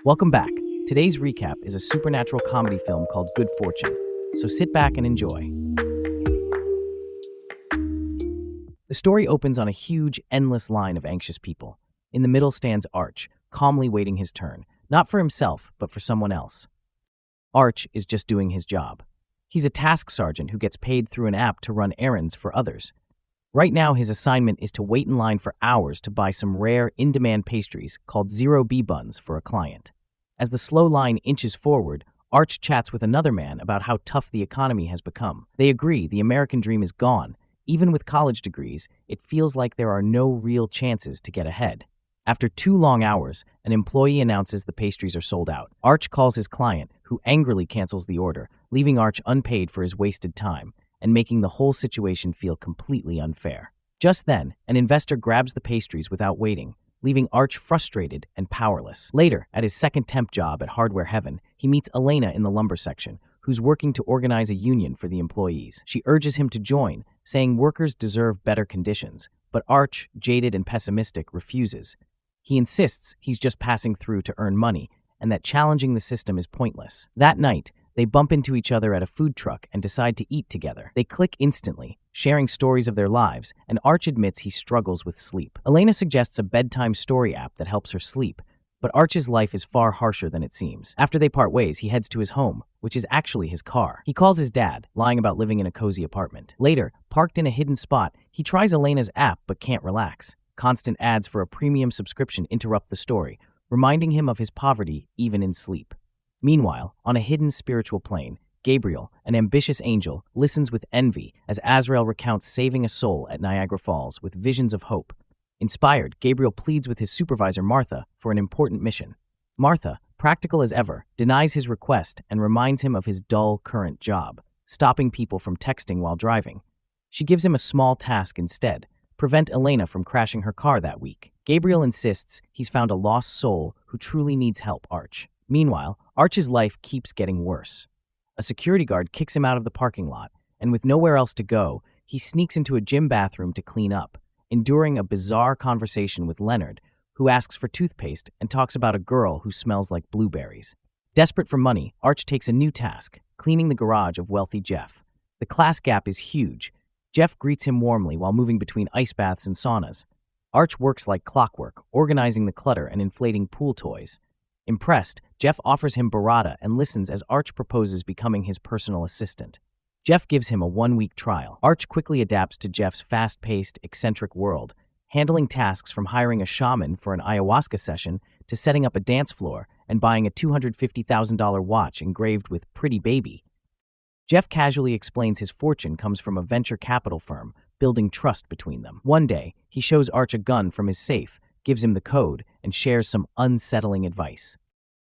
Welcome back. Today's recap is a supernatural comedy film called Good Fortune, so sit back and enjoy. The story opens on a huge, endless line of anxious people. In the middle stands Arch, calmly waiting his turn, not for himself, but for someone else. Arch is just doing his job. He's a task sergeant who gets paid through an app to run errands for others. Right now, his assignment is to wait in line for hours to buy some rare, in-demand pastries called Zero B buns for a client. As the slow line inches forward, Arch chats with another man about how tough the economy has become. They agree the American dream is gone. Even with college degrees, it feels like there are no real chances to get ahead. After 2 long hours, an employee announces the pastries are sold out. Arch calls his client, who angrily cancels the order, leaving Arch unpaid for his wasted time, and making the whole situation feel completely unfair. Just then, an investor grabs the pastries without waiting, leaving Arch frustrated and powerless. Later, at his second temp job at Hardware Heaven, he meets Elena in the lumber section, who's working to organize a union for the employees. She urges him to join, saying workers deserve better conditions, but Arch, jaded and pessimistic, refuses. He insists he's just passing through to earn money, and that challenging the system is pointless. That night, they bump into each other at a food truck and decide to eat together. They click instantly, sharing stories of their lives, and Arch admits he struggles with sleep. Elena suggests a bedtime story app that helps her sleep, but Arch's life is far harsher than it seems. After they part ways, he heads to his home, which is actually his car. He calls his dad, lying about living in a cozy apartment. Later, parked in a hidden spot, he tries Elena's app but can't relax. Constant ads for a premium subscription interrupt the story, reminding him of his poverty even in sleep. Meanwhile, on a hidden spiritual plane, Gabriel, an ambitious angel, listens with envy as Azrael recounts saving a soul at Niagara Falls with visions of hope. Inspired, Gabriel pleads with his supervisor Martha for an important mission. Martha, practical as ever, denies his request and reminds him of his dull current job, stopping people from texting while driving. She gives him a small task instead: prevent Elena from crashing her car that week. Gabriel insists he's found a lost soul who truly needs help. Arch. Meanwhile, Arch's life keeps getting worse. A security guard kicks him out of the parking lot, and with nowhere else to go, he sneaks into a gym bathroom to clean up, enduring a bizarre conversation with Leonard, who asks for toothpaste and talks about a girl who smells like blueberries. Desperate for money, Arch takes a new task: cleaning the garage of wealthy Jeff. The class gap is huge. Jeff greets him warmly while moving between ice baths and saunas. Arch works like clockwork, organizing the clutter and inflating pool toys. Impressed, Jeff offers him burrata and listens as Arch proposes becoming his personal assistant. Jeff gives him a 1-week trial. Arch quickly adapts to Jeff's fast-paced, eccentric world, handling tasks from hiring a shaman for an ayahuasca session to setting up a dance floor and buying a $250,000 watch engraved with "Pretty Baby." Jeff casually explains his fortune comes from a venture capital firm, building trust between them. One day, he shows Arch a gun from his safe, gives him the code, and shares some unsettling advice.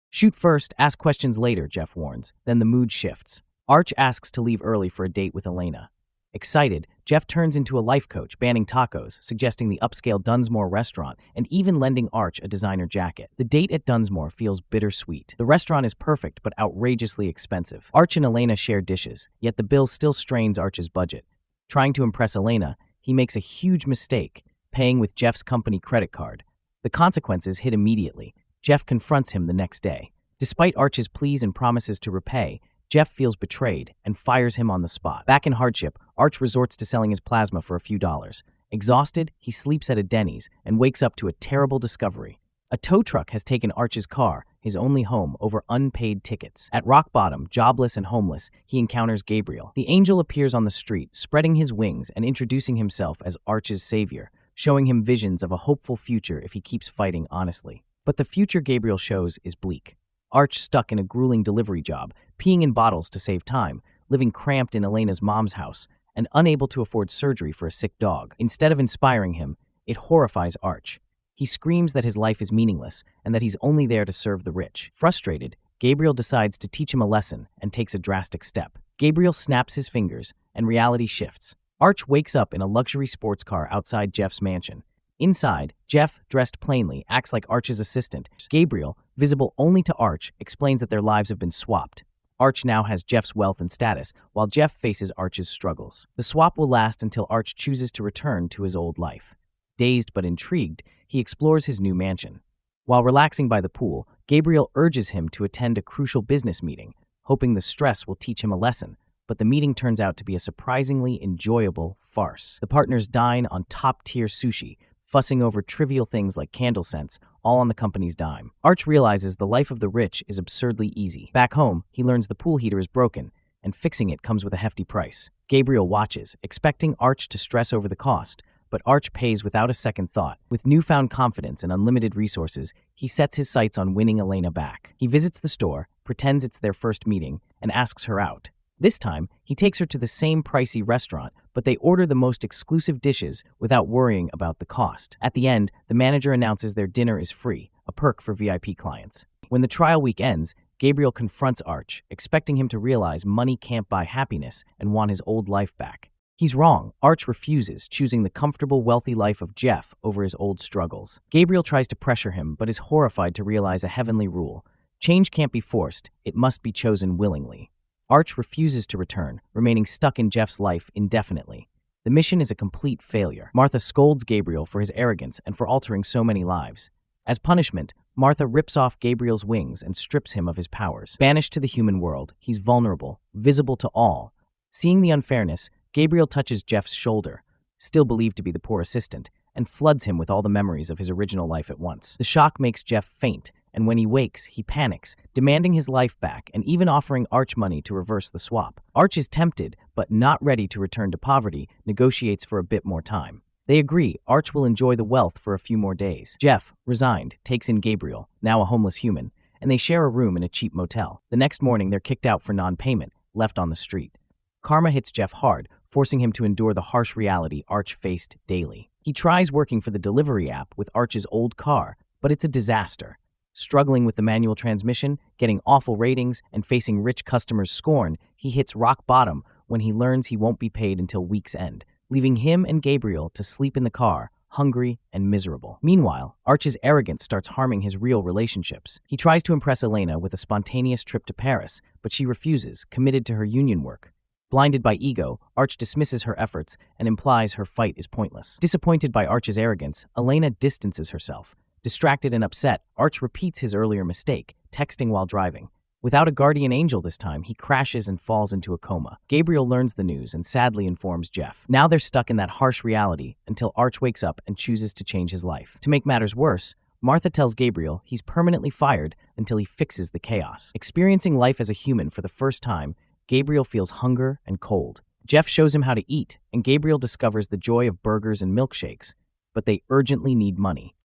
Shoot first, ask questions later, Jeff warns. Then the mood shifts. Arch asks to leave early for a date with Elena. Excited, Jeff turns into a life coach, banning tacos, suggesting the upscale Dunsmore restaurant, and even lending Arch a designer jacket. The date at Dunsmore feels bittersweet. The restaurant is perfect but outrageously expensive. Arch and Elena share dishes, yet the bill still strains Arch's budget. Trying to impress Elena, he makes a huge mistake, paying with Jeff's company credit card. The consequences hit immediately. Jeff confronts him the next day. Despite Arch's pleas and promises to repay, Jeff feels betrayed and fires him on the spot. Back in hardship, Arch resorts to selling his plasma for a few dollars. Exhausted, he sleeps at a Denny's and wakes up to a terrible discovery. A tow truck has taken Arch's car, his only home, over unpaid tickets. At rock bottom, jobless and homeless, he encounters Gabriel. The angel appears on the street, spreading his wings and introducing himself as Arch's savior, showing him visions of a hopeful future if he keeps fighting honestly. But the future Gabriel shows is bleak. Arch stuck in a grueling delivery job, peeing in bottles to save time, living cramped in Elena's mom's house, and unable to afford surgery for a sick dog. Instead of inspiring him, it horrifies Arch. He screams that his life is meaningless and that he's only there to serve the rich. Frustrated, Gabriel decides to teach him a lesson and takes a drastic step. Gabriel snaps his fingers, and reality shifts. Arch wakes up in a luxury sports car outside Jeff's mansion. Inside, Jeff, dressed plainly, acts like Arch's assistant. Gabriel, visible only to Arch, explains that their lives have been swapped. Arch now has Jeff's wealth and status, while Jeff faces Arch's struggles. The swap will last until Arch chooses to return to his old life. Dazed but intrigued, he explores his new mansion. While relaxing by the pool, Gabriel urges him to attend a crucial business meeting, hoping the stress will teach him a lesson. But the meeting turns out to be a surprisingly enjoyable farce. The partners dine on top-tier sushi, fussing over trivial things like candle scents, all on the company's dime. Arch realizes the life of the rich is absurdly easy. Back home, he learns the pool heater is broken, and fixing it comes with a hefty price. Gabriel watches, expecting Arch to stress over the cost, but Arch pays without a second thought. With newfound confidence and unlimited resources, he sets his sights on winning Elena back. He visits the store, pretends it's their first meeting, and asks her out. This time, he takes her to the same pricey restaurant, but they order the most exclusive dishes without worrying about the cost. At the end, the manager announces their dinner is free, a perk for VIP clients. When the trial week ends, Gabriel confronts Arch, expecting him to realize money can't buy happiness and want his old life back. He's wrong. Arch refuses, choosing the comfortable, wealthy life of Jeff over his old struggles. Gabriel tries to pressure him, but is horrified to realize a heavenly rule. Change can't be forced, it must be chosen willingly. Arch refuses to return, remaining stuck in Jeff's life indefinitely. The mission is a complete failure. Martha scolds Gabriel for his arrogance and for altering so many lives. As punishment, Martha rips off Gabriel's wings and strips him of his powers. Banished to the human world, he's vulnerable, visible to all. Seeing the unfairness, Gabriel touches Jeff's shoulder, still believed to be the poor assistant, and floods him with all the memories of his original life at once. The shock makes Jeff faint, and when he wakes, he panics, demanding his life back and even offering Arch money to reverse the swap. Arch is tempted, but not ready to return to poverty, negotiates for a bit more time. They agree Arch will enjoy the wealth for a few more days. Jeff, resigned, takes in Gabriel, now a homeless human, and they share a room in a cheap motel. The next morning, they're kicked out for non-payment, left on the street. Karma hits Jeff hard, forcing him to endure the harsh reality Arch faced daily. He tries working for the delivery app with Arch's old car, but it's a disaster. Struggling with the manual transmission, getting awful ratings, and facing rich customers' scorn, he hits rock bottom when he learns he won't be paid until week's end, leaving him and Gabriel to sleep in the car, hungry and miserable. Meanwhile, Arch's arrogance starts harming his real relationships. He tries to impress Elena with a spontaneous trip to Paris, but she refuses, committed to her union work. Blinded by ego, Arch dismisses her efforts and implies her fight is pointless. Disappointed by Arch's arrogance, Elena distances herself. Distracted and upset, Arch repeats his earlier mistake, texting while driving. Without a guardian angel this time, he crashes and falls into a coma. Gabriel learns the news and sadly informs Jeff. Now they're stuck in that harsh reality until Arch wakes up and chooses to change his life. To make matters worse, Martha tells Gabriel he's permanently fired until he fixes the chaos. Experiencing life as a human for the first time, Gabriel feels hunger and cold. Jeff shows him how to eat, and Gabriel discovers the joy of burgers and milkshakes, but they urgently need money.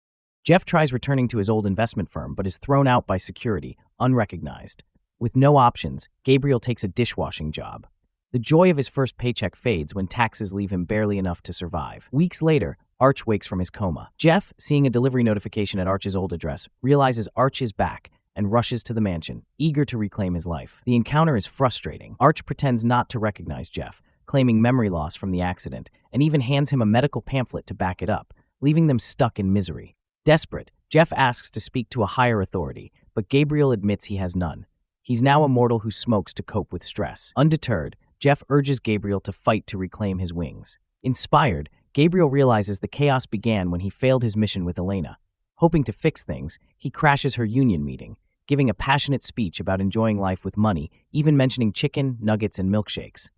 Jeff tries returning to his old investment firm, but is thrown out by security, unrecognized. With no options, Gabriel takes a dishwashing job. The joy of his first paycheck fades when taxes leave him barely enough to survive. Weeks later, Arch wakes from his coma. Jeff, seeing a delivery notification at Arch's old address, realizes Arch is back and rushes to the mansion, eager to reclaim his life. The encounter is frustrating. Arch pretends not to recognize Jeff, claiming memory loss from the accident, and even hands him a medical pamphlet to back it up, leaving them stuck in misery. Desperate, Jeff asks to speak to a higher authority, but Gabriel admits he has none. He's now a mortal who smokes to cope with stress. Undeterred, Jeff urges Gabriel to fight to reclaim his wings. Inspired, Gabriel realizes the chaos began when he failed his mission with Elena. Hoping to fix things, he crashes her union meeting, giving a passionate speech about enjoying life with money, even mentioning chicken, nuggets, and milkshakes.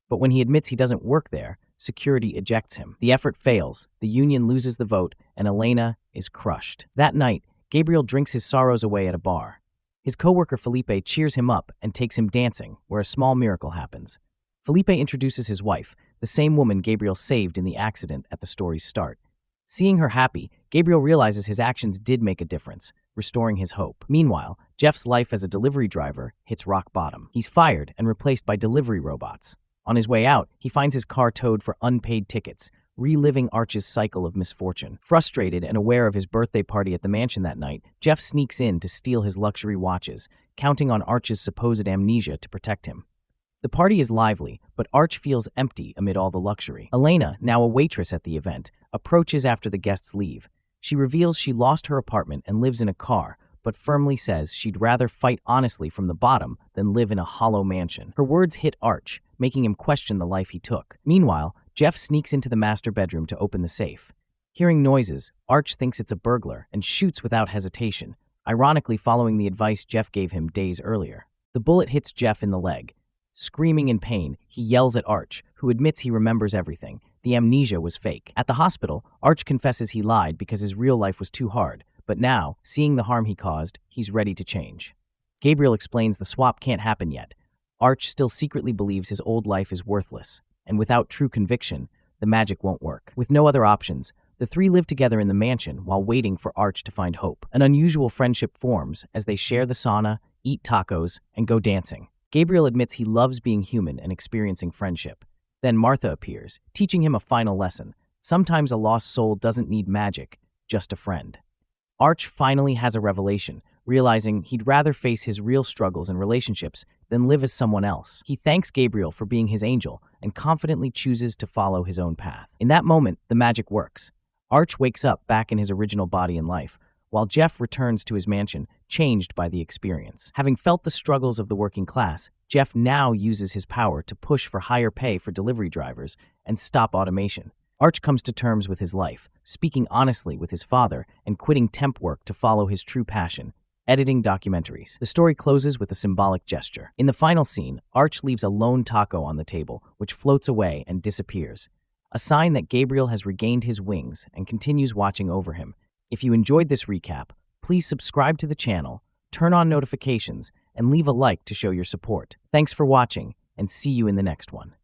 But when he admits he doesn't work there, security ejects him. The effort fails, the union loses the vote, and Elena is crushed. That night, Gabriel drinks his sorrows away at a bar. His coworker Felipe cheers him up and takes him dancing, where a small miracle happens. Felipe introduces his wife, the same woman Gabriel saved in the accident at the story's start. Seeing her happy, Gabriel realizes his actions did make a difference, restoring his hope. Meanwhile, Jeff's life as a delivery driver hits rock bottom. He's fired and replaced by delivery robots. On his way out, he finds his car towed for unpaid tickets, reliving Arch's cycle of misfortune. Frustrated and aware of his birthday party at the mansion that night, Jeff sneaks in to steal his luxury watches, counting on Arch's supposed amnesia to protect him. The party is lively, but Arch feels empty amid all the luxury. Elena, now a waitress at the event, approaches after the guests leave. She reveals she lost her apartment and lives in a car, but firmly says she'd rather fight honestly from the bottom than live in a hollow mansion. Her words hit Arch, making him question the life he took. Meanwhile, Jeff sneaks into the master bedroom to open the safe. Hearing noises, Arch thinks it's a burglar and shoots without hesitation, ironically following the advice Jeff gave him days earlier. The bullet hits Jeff in the leg. Screaming in pain, he yells at Arch, who admits he remembers everything. The amnesia was fake. At the hospital, Arch confesses he lied because his real life was too hard, but now, seeing the harm he caused, he's ready to change. Gabriel explains the swap can't happen yet. Arch still secretly believes his old life is worthless, and without true conviction, the magic won't work. With no other options, the three live together in the mansion while waiting for Arch to find hope. An unusual friendship forms as they share the sauna, eat tacos, and go dancing. Gabriel admits he loves being human and experiencing friendship. Then Martha appears, teaching him a final lesson. Sometimes a lost soul doesn't need magic, just a friend. Arch finally has a revelation, realizing he'd rather face his real struggles and relationships than live as someone else. He thanks Gabriel for being his angel and confidently chooses to follow his own path. In that moment, the magic works. Arch wakes up back in his original body and life, while Jeff returns to his mansion, changed by the experience. Having felt the struggles of the working class, Jeff now uses his power to push for higher pay for delivery drivers and stop automation. Arch comes to terms with his life, speaking honestly with his father and quitting temp work to follow his true passion, editing documentaries. The story closes with a symbolic gesture. In the final scene, Arch leaves a lone taco on the table, which floats away and disappears, a sign that Gabriel has regained his wings and continues watching over him. If you enjoyed this recap, please subscribe to the channel, turn on notifications, and leave a like to show your support. Thanks for watching, and see you in the next one.